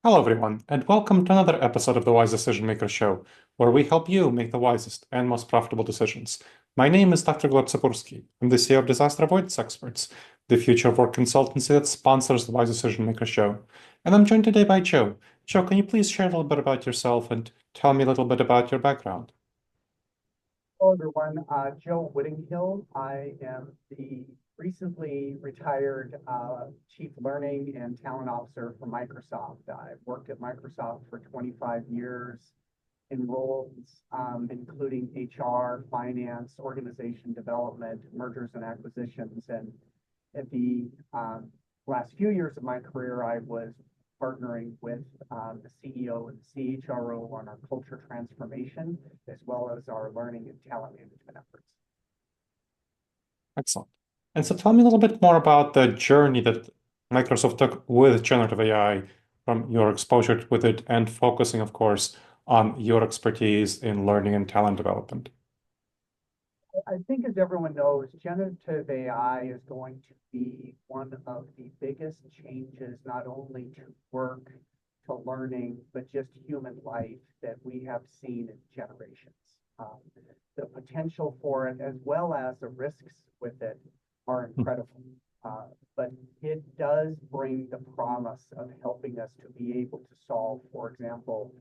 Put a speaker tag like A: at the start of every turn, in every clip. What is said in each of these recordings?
A: Hello, everyone, and welcome to another episode of the Wise Decision Maker Show, where we help you make the wisest and most profitable decisions. My name is Dr. Gleb Tsipursky. I'm the CEO of Disaster Avoidance Experts, the future of work consultancy that sponsors the Wise Decision Maker Show. And I'm joined today by Joe. Joe, can you please share a little bit about yourself and tell me a little bit about your background?
B: Hello, everyone. Joe Whittinghill. I am the recently retired Chief Learning and Talent Officer for Microsoft. I've worked at Microsoft for 25 years in roles including HR, finance, organization development, mergers and acquisitions. And at the last few years of my career, I was partnering with the CEO and the CHRO on our culture transformation, as well as our learning and talent management efforts.
A: Excellent. And so tell me a little bit more about the journey that Microsoft took with generative AI from your exposure with it and focusing, of course, on your expertise in learning and talent development.
B: I think, as everyone knows, generative AI is going to be one of the biggest changes, not only to work, to learning, but just human life that we have seen in generations. The potential for it, as well as the risks with it, are incredible. But it does bring the promise of helping us to be able to solve, for example,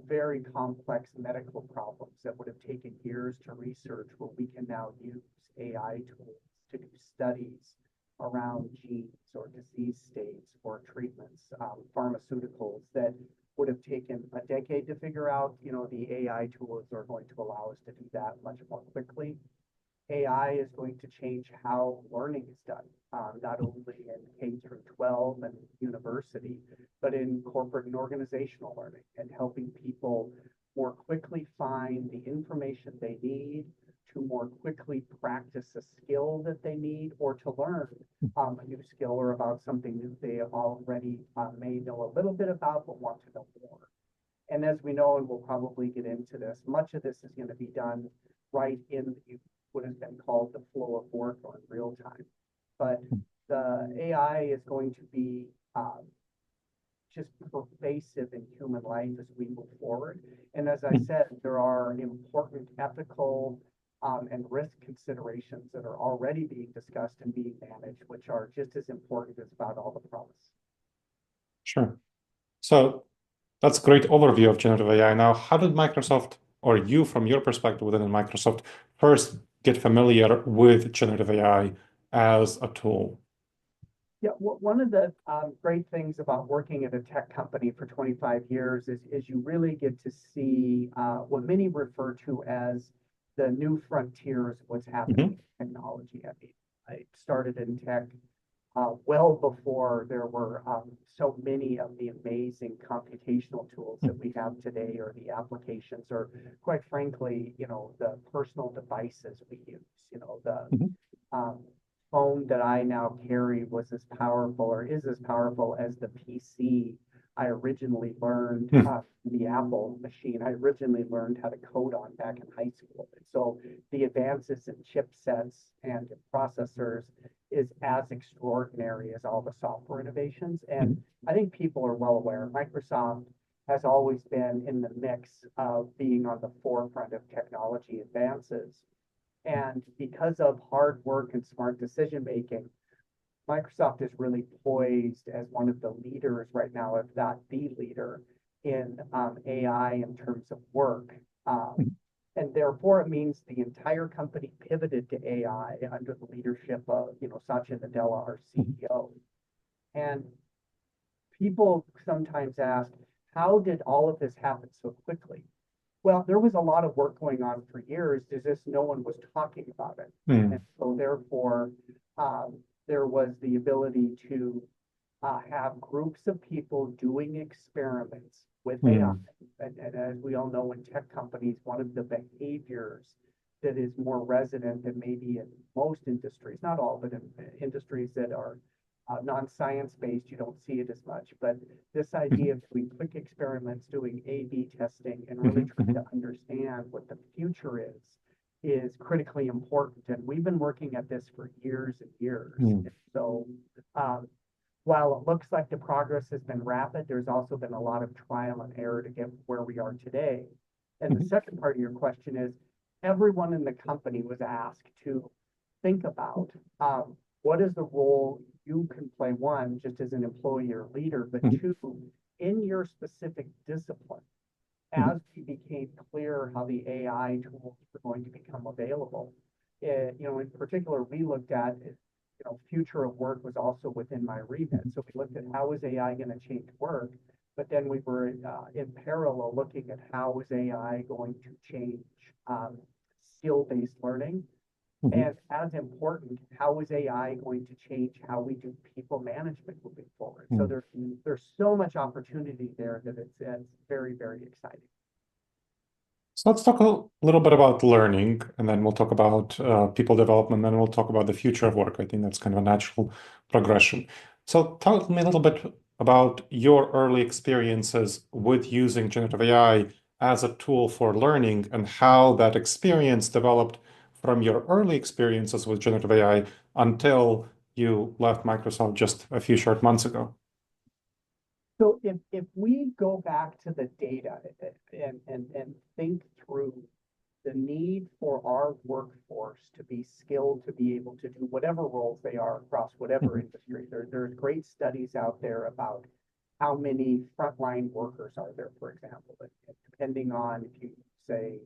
B: very complex medical problems that would have taken years to research, where we can now use AI tools to do studies around genes or disease states or treatments, pharmaceuticals that would have taken a decade to figure out. The AI tools are going to allow us to do that much more quickly. AI is going to change how learning is done, not only in K through 12 and university, but in corporate and organizational learning, and helping people more quickly find the information they need to more quickly practice a skill that they need, or to learn a new skill or about something that they already may know a little bit about but want to know more. And as we know, and we'll probably get into this, much of this is going to be done right in what has been called the flow of work or in real time. But the AI is going to be just pervasive in human life as we move forward. And as I said, there are important ethical and risk considerations that are already being discussed and being managed, which are just as important as about all the promise.
A: Sure. So that's a great overview of generative AI. Now, how did Microsoft, or you from your perspective within Microsoft, first get familiar with generative AI as a tool?
B: Yeah, one of the great things about working at a tech company for 25 years is you really get to see what many refer to as the new frontiers of what's happening in technology. I mean, I started in tech well before there were so many of the amazing computational tools that we have today, or the applications, or quite frankly, the personal devices we use. The phone that I now carry was as powerful, or is as powerful, as the PC I originally learned, the Apple machine I originally learned how to code on back in high school. And so the advances in chipsets and processors is as extraordinary as all the software innovations. And I think people are well aware. Microsoft has always been in the mix of being on the forefront of technology advances. And because of hard work and smart decision making, Microsoft is really poised as one of the leaders right now, if not the leader, in AI in terms of work. And therefore, it means the entire company pivoted to AI under the leadership of, Satya Nadella, our CEO. And people sometimes ask, how did all of this happen so quickly? Well, there was a lot of work going on for years. It's just no one was talking about it. And so therefore, there was the ability to have groups of people doing experiments with AI. And as we all know, in tech companies, one of the behaviors that is more resonant than maybe in most industries, not all, but in industries that are non-science based, you don't see it as much. But this idea of doing quick experiments, doing A/B testing, and really trying to understand what the future is critically important. And we've been working at this for years and years. And so while it looks like the progress has been rapid, there's also been a lot of trial and error to get where we are today. And the
A: Mhm.
B: second part of your question is, everyone in the company was asked to think about what is the role you can play, one, just as an employee or leader, but
A: Mhm.
B: two, in your specific discipline,
A: Mhm.
B: as it became clear how the AI tools were going to become available. In particular, we looked at, future of work was also within my remit. So we looked at how is AI going to change work, but then we were in parallel looking at how is AI going to change skill-based learning.
A: Mhm.
B: And as important, how is AI going to change how we do people management moving forward? So
A: Mhm.
B: there's so much opportunity there that it's very, very exciting.
A: So let's talk a little bit about learning, and then we'll talk about people development, and then we'll talk about the future of work. I think that's kind of a natural progression. So tell me a little bit about your early experiences with using generative AI as a tool for learning and how that experience developed from your early experiences with generative AI until you left Microsoft just a few short months ago.
B: So if we go back to the data and think through the need for our workforce to be skilled to be able to do whatever roles they are across whatever
A: Mhm.
B: industry, there's great studies out there about how many frontline workers are there, for example, and depending on if you say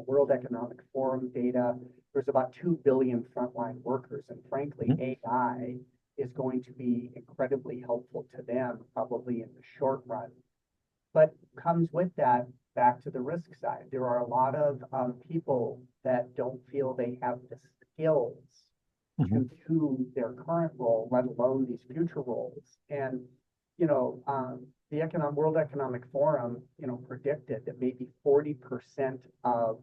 B: World Economic Forum data, there's about 2 billion frontline workers. And frankly,
A: Mhm.
B: AI is going to be incredibly helpful to them, probably in the short run. But comes with that back to the risk side. There are a lot of people that don't feel they have the skills
A: Mhm.
B: to do their current role, let alone these future roles. And the World Economic Forum, predicted that maybe 40% of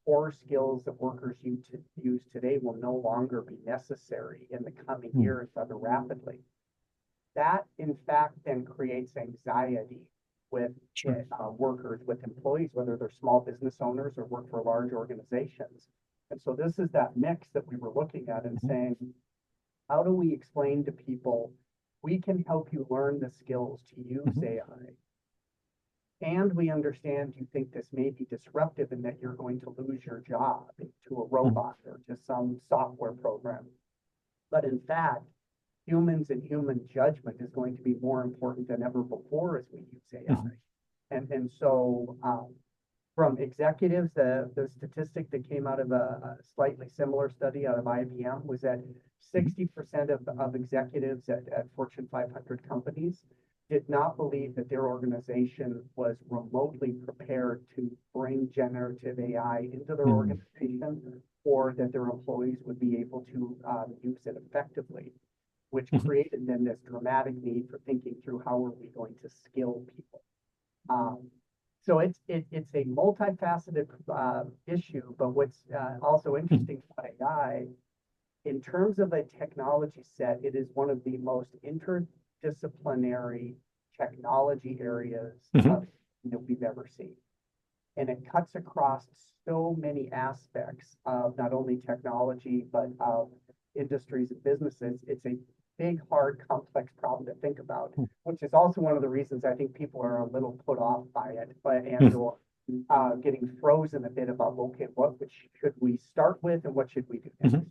B: core skills that workers use today will no longer be necessary in the coming
A: Mhm.
B: years rather rapidly. That, in fact, then creates anxiety with
A: Sure.
B: workers, with employees, whether they're small business owners or work for large organizations. And so this is that mix that we were looking at and
A: Mhm.
B: saying, how do we explain to people, we can help you learn the skills to use
A: Mhm.
B: AI, and we understand you think this may be disruptive and that you're going to lose your job to a
A: Mhm.
B: robot or to some software program. But in fact, humans and human judgment is going to be more important than ever before as we use AI.
A: Mhm.
B: And so from executives, the statistic that came out of a slightly similar study out of IBM was that
A: Mhm.
B: 60% of executives at Fortune 500 companies did not believe that their organization was remotely prepared to bring generative AI into their
A: Mhm.
B: organization, or that their employees would be able to use it effectively, which
A: Mhm.
B: created then this dramatic need for thinking through how are we going to skill people. Um, so it's a multifaceted issue, but what's also
A: Mhm.
B: interesting about AI, in terms of a technology set, it is one of the most interdisciplinary technology areas
A: Mhm.
B: that we've ever seen. And it cuts across so many aspects of not only technology, but of industries and businesses. It's a big, hard, complex problem to think about, which is also one of the reasons I think people are a little put off by it, and
A: Mhm.
B: or getting frozen a bit about, okay, what should we start with and what should we do next?
A: Mhm.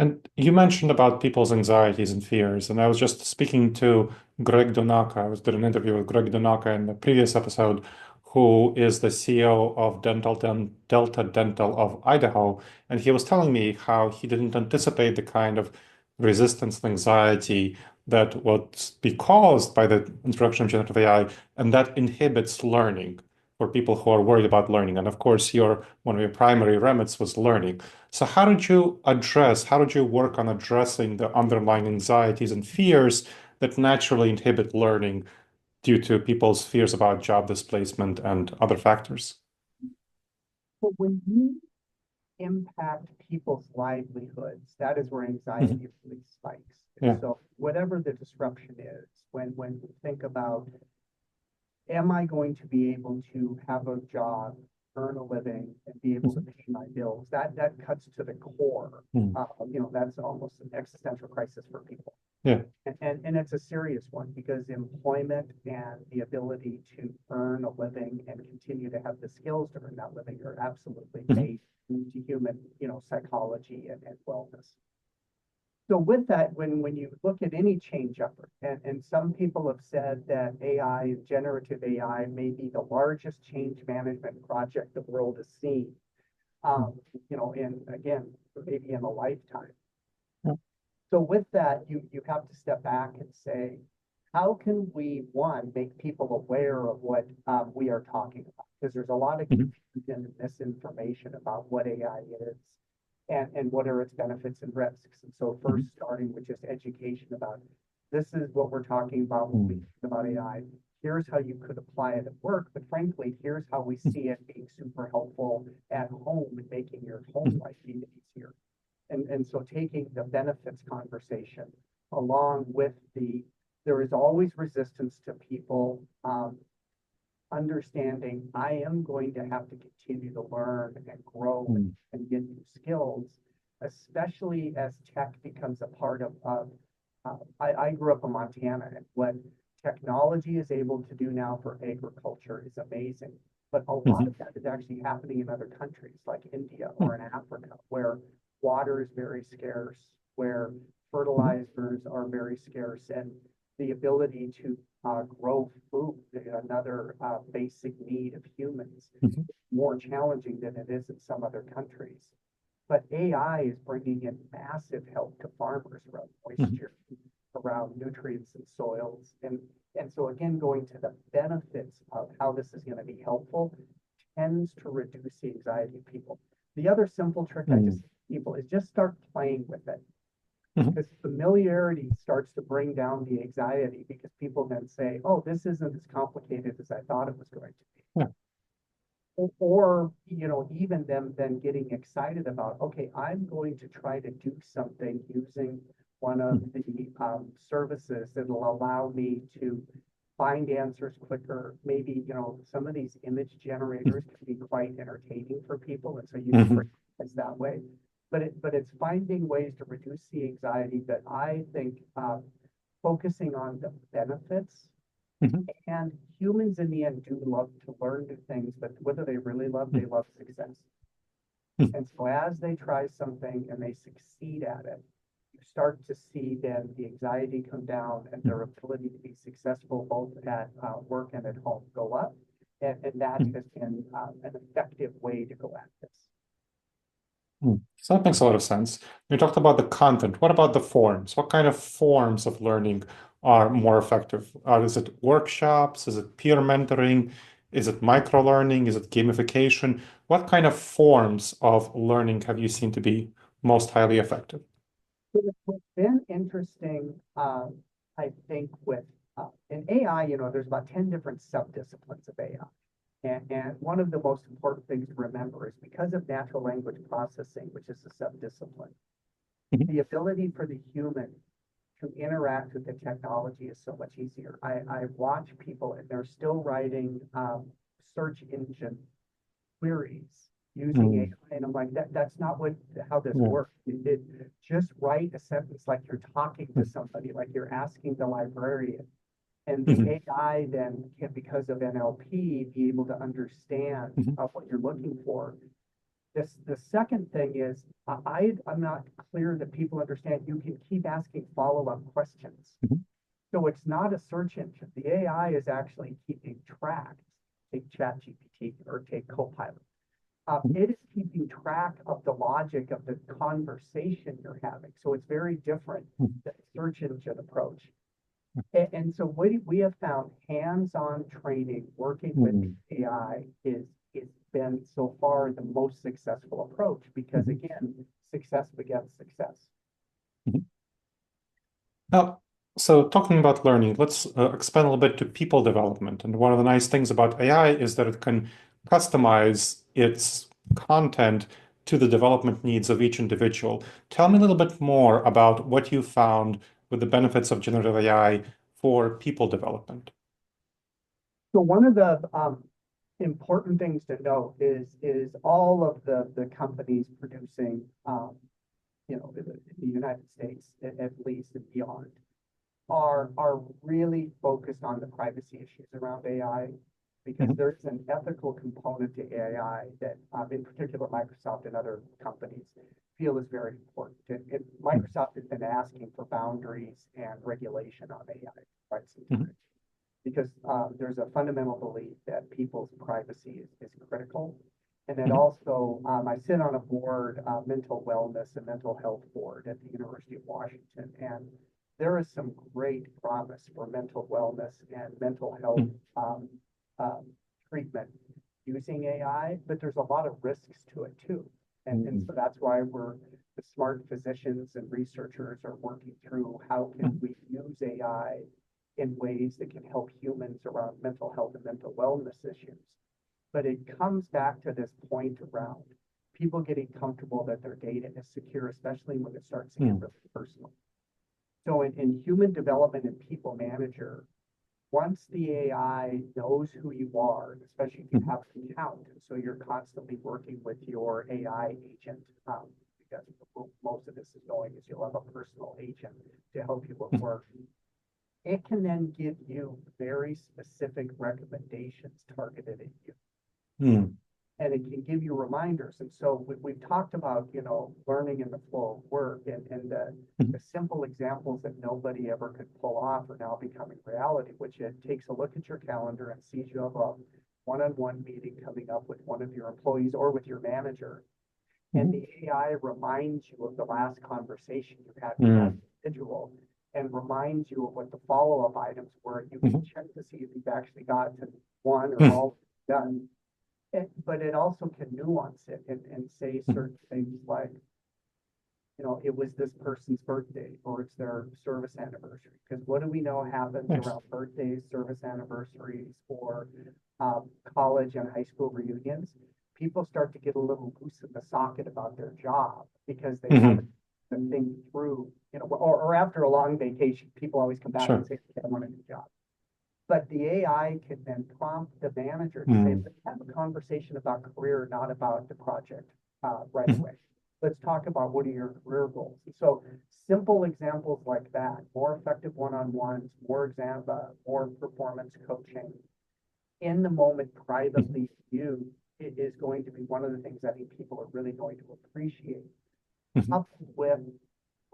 A: And you mentioned about people's anxieties and fears, and I was just speaking to Greg Donaka. I was did an interview with Greg Donaka in the previous episode, who is the CEO of Delta Dental of Idaho, and he was telling me how he didn't anticipate the kind of resistance and anxiety that would be caused by the introduction of generative AI, and that inhibits learning for people who are worried about learning. And of course, one of your primary remits was learning. So how did you work on addressing the underlying anxieties and fears that naturally inhibit learning due to people's fears about job displacement and other factors?
B: But when you impact people's livelihoods, that is where
A: Mhm.
B: anxiety really spikes. And
A: Yeah.
B: so whatever the disruption is, when you think about, am I going to be able to have a job earn a living and be able to pay my bills. That cuts to the core. That's almost an existential crisis for people.
A: Yeah.
B: And it's a serious one because employment and the ability to earn a living and continue to have the skills to earn that living are absolutely based into human, psychology and wellness. So with that, when you look at any change effort, and some people have said that AI, generative AI, may be the largest change management project the world has seen, in, again, maybe in a lifetime.
A: Yeah.
B: So with that, you have to step back and say, how can we, one, make people aware of what we are talking about? Because there's a lot of confusion and misinformation about what AI is and what are its benefits and risks. And so first, starting with just education about this is what we're talking about when we think about AI. Here's how you could apply it at work, but frankly, here's how we see it being super helpful at home and making your home life even easier. And so taking the benefits conversation along with there is always resistance to people understanding I am going to have to continue to learn and grow and get new skills, especially as tech becomes a part of I grew up in Montana, and what technology is able to do now for agriculture is amazing. But a lot of that is actually happening in other countries like India or in Africa, where water is very scarce, where fertilizers are very scarce, and the ability to grow food, another basic need of humans, more challenging than it is in some other countries. But AI is bringing in massive help to farmers around moisture, around nutrients and soils. And so again, going to the benefits of how this is going to be helpful tends to reduce the anxiety of people. The other simple trick I just give people is just start playing with it. Because familiarity starts to bring down the anxiety because people then say, oh, this isn't as complicated as I thought it was going to be.
A: Yeah.
B: Or even them then getting excited about, okay, I'm going to try to do something using one of the services that will allow me to find answers quicker. Maybe, some of these image generators can be quite entertaining for people. And so you can it's that way. But it's finding ways to reduce the anxiety that I think focusing on the benefits and humans in the end do love to learn new things, but whether they really love, they love success. And so as they try something and they succeed at it, you start to see then the anxiety come down and their ability to be successful both at work and at home go up. And that has been an effective way to go at this.
A: So that makes a lot of sense. You talked about the content. What about the forms? What kind of forms of learning are more effective? Is it workshops? Is it peer mentoring? Is it micro-learning? Is it gamification? What kind of forms of learning have you seen to be most highly effective?
B: What's been interesting, I think, with in AI, there's about 10 different subdisciplines of AI. And one of the most important things to remember is because of natural language processing, which is a subdiscipline, the ability for the human to interact with the technology is so much easier. I watch people and they're still writing search engine queries using AI. And I'm like, that's not how this works. Just write a sentence like you're talking to somebody, like you're asking the librarian. And the AI then can, because of NLP, be able to understand what you're looking for. The second thing is, I'm not clear that people understand you can keep asking follow-up questions. So it's not a search engine. The AI is actually keeping track. Take ChatGPT or take Copilot. It is keeping track of the logic of the conversation you're having. So it's very different than the search engine approach. And so what we have found hands-on training working with AI is been so far the most successful approach because again, success begets success.
A: Now, so talking about learning, let's expand a little bit to people development. And one of the nice things about AI is that it can customize its content to the development needs of each individual. Tell me a little bit more about what you found with the benefits of generative AI for people development.
B: So one of the important things to note is all of the companies producing, in the United States at least and beyond, are really focused on the privacy issues around AI, because
A: Mhm.
B: there's an ethical component to AI that, in particular, Microsoft and other companies feel is very important. And Microsoft has been asking for boundaries and regulation on AI for quite some
A: Mhm.
B: time, because there's a fundamental belief that people's privacy is critical. And then
A: Mhm.
B: also, I sit on a board, mental wellness and mental health board at the University of Washington, and there is some great promise for mental wellness and mental health
A: Mhm.
B: um, treatment using AI, but there's a lot of risks to it too. And so that's why the smart physicians and researchers are working through how can
A: Mhm.
B: we use AI in ways that can help humans around mental health and mental wellness issues. But it comes back to this point around people getting comfortable that their data is secure, especially when it starts to get
A: Mhm.
B: really personal. So in human development and people manager, once the AI knows who you are, especially if you
A: Mhm.
B: have an account, and so you're constantly working with your AI agent, because most of this is going is you'll have a personal agent to help you with
A: Mhm.
B: work. It can then give you very specific recommendations targeted at you,
A: Mhm.
B: and it can give you reminders. And so we've talked about, learning in the flow of work, and the
A: Mhm.
B: simple examples that nobody ever could pull off are now becoming reality, which it takes a look at your calendar and sees you have a one-on-one meeting coming up with one of your employees or with your manager. And
A: Mhm.
B: the AI reminds you of the last conversation you had with that
A: Mhm.
B: individual and reminds you of what the follow-up items were. You can
A: Mhm.
B: check to see if you've actually got to one or
A: Mhm.
B: all done. But it also can nuance it and say
A: Mhm.
B: certain things like, it was this person's birthday or it's their service anniversary. Because what do we know happens
A: Nice.
B: around birthdays, service anniversaries, or college and high school reunions? People start to get a little loose in the socket about their job because they haven't
A: Mhm.
B: been thinking through, or after a long vacation, people always come back and
A: Sure.
B: say, "Okay, I want a new job." But the AI can then prompt the manager to say,
A: Mhm.
B: let's have a conversation about career, not about the project right
A: Mhm.
B: away. Let's talk about what are your career goals. And so simple examples like that, more effective one-on-ones, more performance coaching in the moment
A: Mhm.
B: privately viewed, it is going to be one of the things I think people are really going to appreciate.
A: Mhm.
B: Coupled with,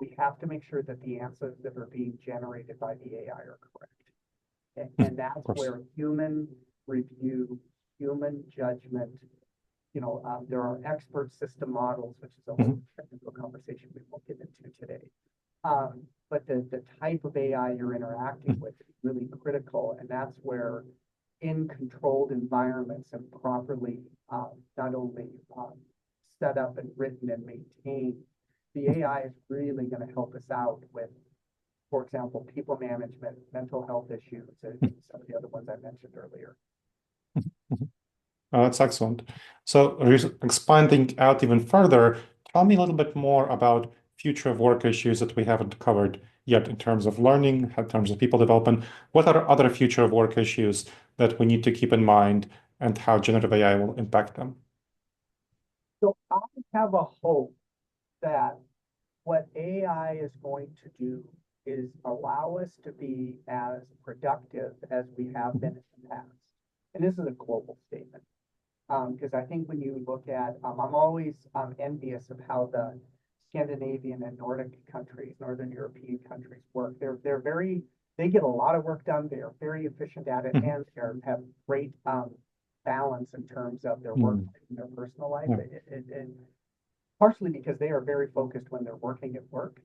B: we have to make sure that the answers that are being generated by the AI are correct. And
A: Mhm. Of
B: that's
A: course.
B: where human review, human judgment, there are expert system models, which is a whole
A: Mhm.
B: technical conversation we won't get into today. But the type of AI you're interacting
A: Mhm.
B: with is really critical, and that's where in controlled environments and properly not only set up and written and maintained, the
A: Mhm.
B: AI is really going to help us out with, for example, people management, mental health issues, and
A: Mhm.
B: some of the other ones I mentioned earlier.
A: Mhm. That's excellent. So, expanding out even further, tell me a little bit more about future of work issues that we haven't covered yet in terms of learning, in terms of people development. What are other future of work issues that we need to keep in mind and how generative AI will impact them?
B: So I have a hope that what AI is going to do is allow us to be as productive as we have been
A: Mhm.
B: in the past. And this is a global statement. Because I think when you look at, I'm always envious of how the Scandinavian and Nordic countries, Northern European countries work. They get a lot of work done. They are very efficient at it,
A: Mhm.
B: and they have great balance in terms of their work
A: Mhm.
B: life and their personal life.
A: Yeah.
B: And partially because they are very focused when they're working at work,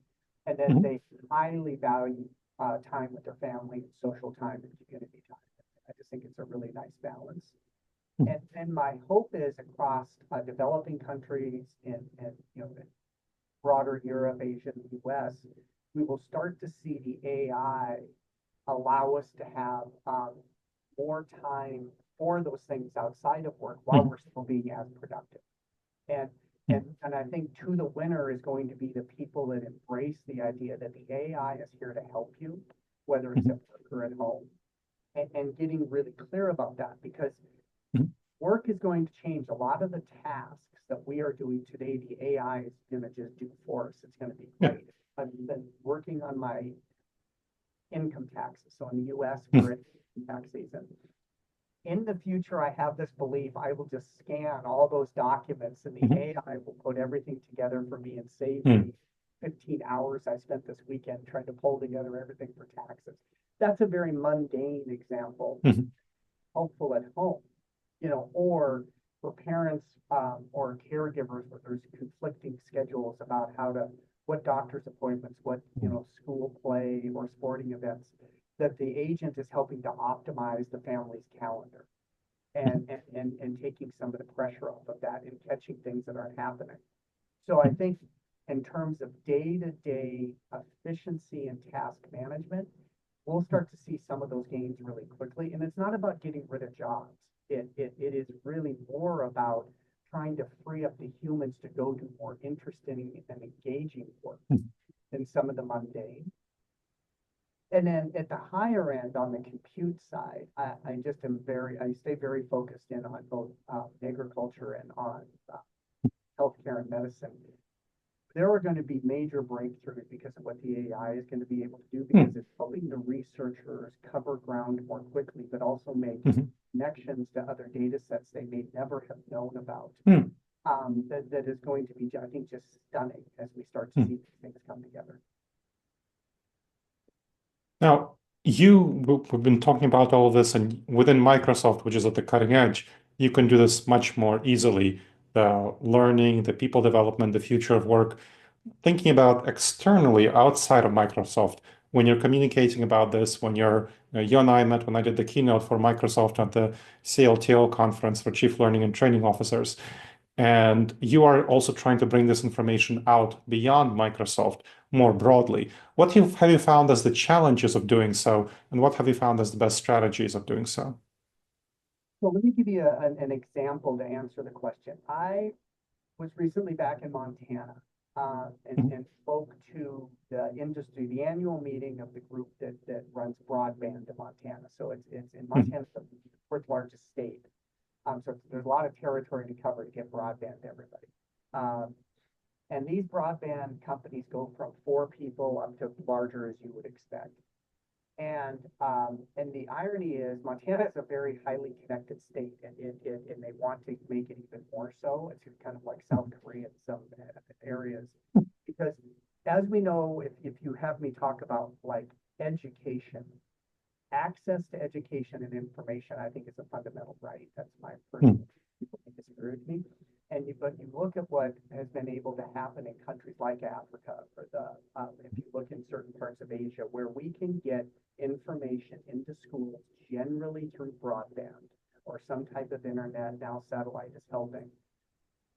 B: and then
A: Mhm.
B: they highly value time with their family, social time, and community time. I just think it's a really nice balance.
A: Mhm.
B: And my hope is across developing countries and broader Europe, Asia, and the US, we will start to see the AI allow us to have more time for those things outside of work while
A: Mhm.
B: we're still being as productive. And
A: Mhm.
B: and I think to the winner is going to be the people that embrace the idea that the AI is here to help you, whether it's
A: Mhm.
B: at work or at home, and getting really clear about that because
A: Mhm.
B: work is going to change. A lot of the tasks that we are doing today, the AI is going to just do for us. It's going to be great. I've been working on my income taxes. So in the US, we're in tax season. In the future, I have this belief I will just scan all those documents and the AI will put everything together for me and save me 15 hours I spent this weekend trying to pull together everything for taxes. That's a very mundane example, helpful at home, or for parents or caregivers where there's conflicting schedules about what doctor's appointments, what, school play or sporting events, that the agent is helping to optimize the family's calendar and taking some of the pressure off of that and catching things that aren't happening. So I think in terms of day-to-day efficiency and task management, we'll start to see some of those gains really quickly. And it's not about getting rid of jobs. It is really more about trying to free up the humans to go do more interesting and engaging work than some of the mundane. And then at the higher end on the compute side, I stay very focused in on both agriculture and on healthcare and medicine. There are going to be major breakthroughs because of what the AI is going to be able to do, because it's helping the researchers cover ground more quickly, but also make connections to other data sets they may never have known about. That is going to be, I think, just stunning as we start to see these things come together.
A: Now, we've been talking about all of this, and within Microsoft, which is at the cutting edge, you can do this much more easily. The learning, the people development, the future of work. Thinking about externally outside of Microsoft, when you're communicating about this, when you and I met when I did the keynote for Microsoft at the CLTO conference for Chief Learning and Training Officers. And you are also trying to bring this information out beyond Microsoft more broadly. What have you found as the challenges of doing so, and what have you found as the best strategies of doing so?
B: Well, let me give you an example to answer the question. I was recently back in Montana and spoke to the industry, the annual meeting of the group that runs broadband in Montana. So it's in Montana, the fourth largest state. So there's a lot of territory to cover to get broadband to everybody. And these broadband companies go from 4 people up to larger, as you would expect. And the irony is Montana is a very highly connected state, and they want to make it even more so. It's kind of like South Korea in some areas, because as we know, if you have me talk about like education, access to education and information, I think is a fundamental right. That's my personal. People may disagree with me. But you look at what has been able to happen in countries like Africa, or if you look in certain parts of Asia, where we can get information into schools generally through broadband or some type of internet. Now satellite is helping.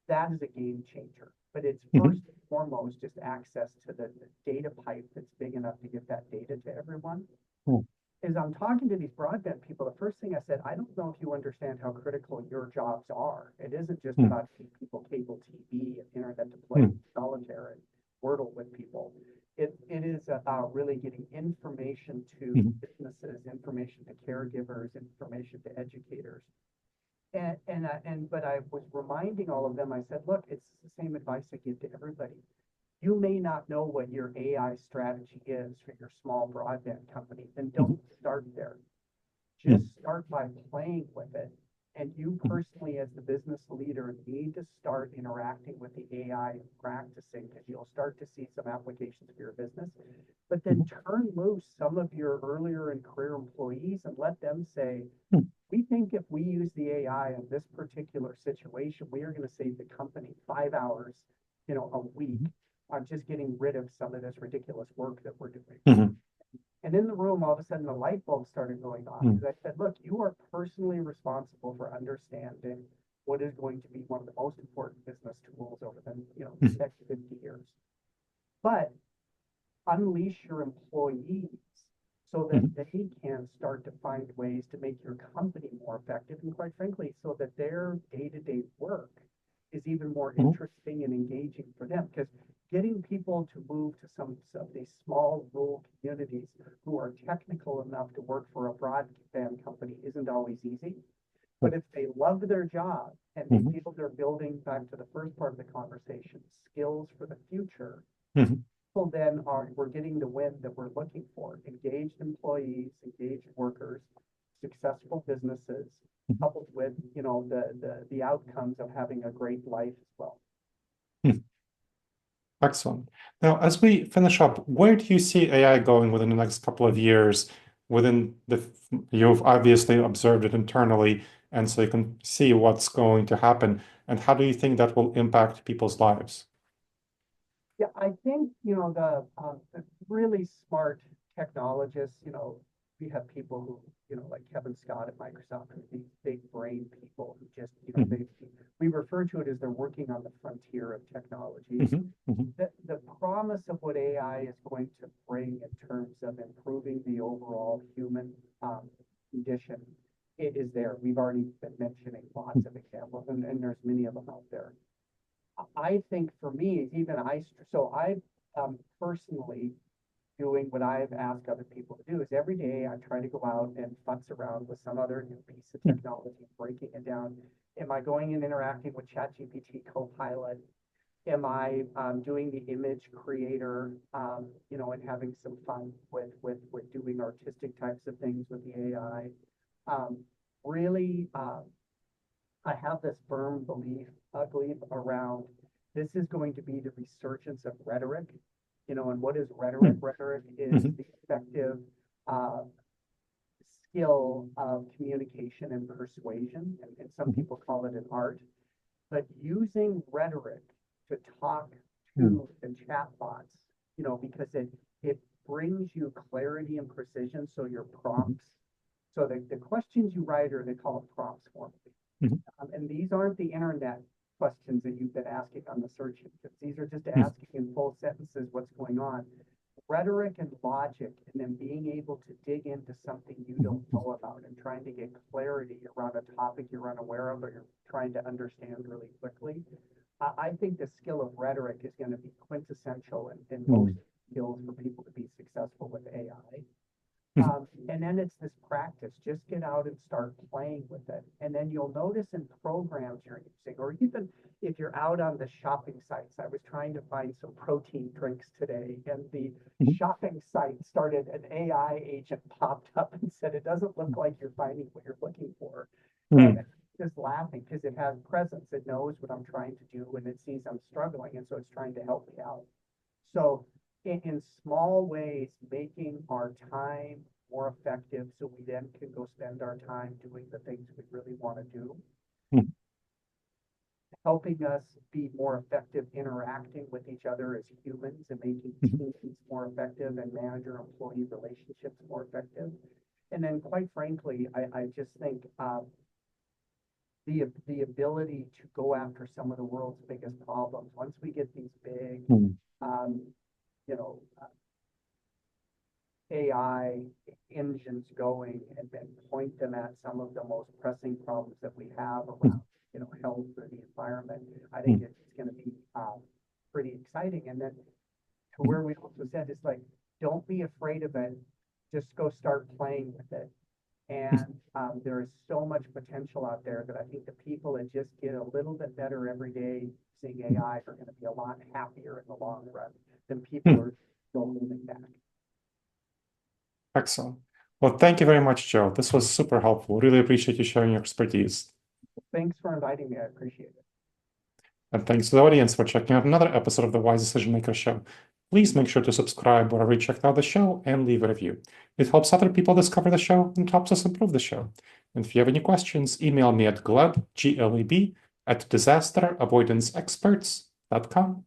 B: That is a game changer. But it's first and foremost just access to the data pipe that's big enough to get that data to everyone. As I'm talking to these broadband people, the first thing I said, I don't know if you understand how critical your jobs are. It isn't just about giving people cable TV and internet to play solitaire and Wordle with people. It is about really getting information to businesses, information to caregivers, information to educators. But I was reminding all of them, I said, look, it's the same advice I give to everybody. You may not know what your AI strategy is for your small broadband company, then don't start there. Just start by playing with it. And you personally, as the business leader, need to start interacting with the AI and practicing, because you'll start to see some applications for your business. But then turn loose some of your earlier in career employees and let them say, we think if we use the AI in this particular situation, we are going to save the company 5 hours, a week on just getting rid of some of this ridiculous work that we're doing. And in the room, all of a sudden, the light bulb started going on, because I said, look, you are personally responsible for understanding what is going to be one of the most important business tools over the next 50 years. But unleash your employees so that they can start to find ways to make your company more effective, and quite frankly, so that their day-to-day work is even more interesting and engaging for them. Because getting people to move to some of these small rural communities who are technical enough to work for a broadband company isn't always easy. But if they love their job and they
A: Mhm.
B: feel they're building, back to the first part of the conversation, skills for the future,
A: Mhm.
B: people then we're getting the win that we're looking for. Engaged employees, engaged workers, successful businesses,
A: Mhm.
B: coupled with, the outcomes of having a great life as well.
A: Excellent. Now, as we finish up, where do you see AI going within the next couple of years? You've obviously observed it internally, and so you can see what's going to happen. And how do you think that will impact people's lives?
B: Yeah, I think, the really smart technologists, we have people who, like Kevin Scott at Microsoft, who are these big brain people who just,
A: Mhm.
B: we refer to it as they're working on the frontier of technology.
A: Mhm. Mhm.
B: The promise of what AI is going to bring in terms of improving the overall human condition, it is there. We've already been mentioning lots of examples, and there's many of them out there. I think for me, I personally doing what I've asked other people to do is every day I try to go out and futz around with some other new piece of technology, breaking it down. Am I going and interacting with ChatGPT Copilot? Am I doing the image creator, and having some fun with doing artistic types of things with the AI? Um, really, I have this firm belief, Gleb, around this is going to be the resurgence of rhetoric. And what is rhetoric?
A: Mhm.
B: Rhetoric is
A: Mhm.
B: the effective uh, skill of communication and persuasion, and some
A: Mhm.
B: people call it an art. But using rhetoric to talk
A: Mhm.
B: to the chatbots, because it brings you clarity and precision. So your
A: Mhm.
B: prompts, so the questions you write, or they call it prompts formally.
A: Mhm.
B: And these aren't the internet questions that you've been asking on the search engines. These are just
A: Mhm.
B: asking in full sentences what's going on. Rhetoric and logic, and then being able to dig into something you don't
A: Mhm.
B: know about and trying to get clarity around a topic you're unaware of or you're trying to understand really quickly. I think the skill of rhetoric is going to be quintessential in most
A: Mhm.
B: skills for people to be successful with AI.
A: Mhm.
B: And then it's this practice. Just get out and start playing with it. And then you'll notice in programs you're using, or even if you're out on the shopping sites. I was trying to find some protein drinks today, and the
A: Mhm.
B: shopping site started, an AI agent popped up and said, it doesn't look like you're finding what you're looking for. And
A: Mhm.
B: just laughing because it has presence. It knows what I'm trying to do and it sees I'm struggling. And so it's trying to help me out. So in small ways, making our time more effective so we then can go spend our time doing the things we really want to do,
A: Mhm.
B: helping us be more effective interacting with each other as humans and making
A: Mhm.
B: teams more effective and manager-employee relationships more effective. And then quite frankly, I just think the ability to go after some of the world's biggest problems. Once we get these big,
A: Mhm.
B: um, you know, AI engines going and then point them at some of the most pressing problems that we have around, health or the environment, I think
A: Mhm.
B: it's going to be pretty exciting. And then to
A: Mhm.
B: where we also said, it's like, don't be afraid of it. Just go start playing with it. And there is so much potential out there that I think the people that just get a little bit better every day using AI are going to be a lot happier in the long run than people
A: Mhm.
B: are still holding back.
A: Excellent. Well, thank you very much, Joe. This was super helpful. Really appreciate you sharing your expertise.
B: Thanks for inviting me. I appreciate it.
A: And thanks to the audience for checking out another episode of the Wise Decision Maker Show. Please make sure to subscribe wherever you checked out the show and leave a review. It helps other people discover the show and helps us improve the show. And if you have any questions, email me at gleb, Gleb, at disasteravoidanceexperts.com.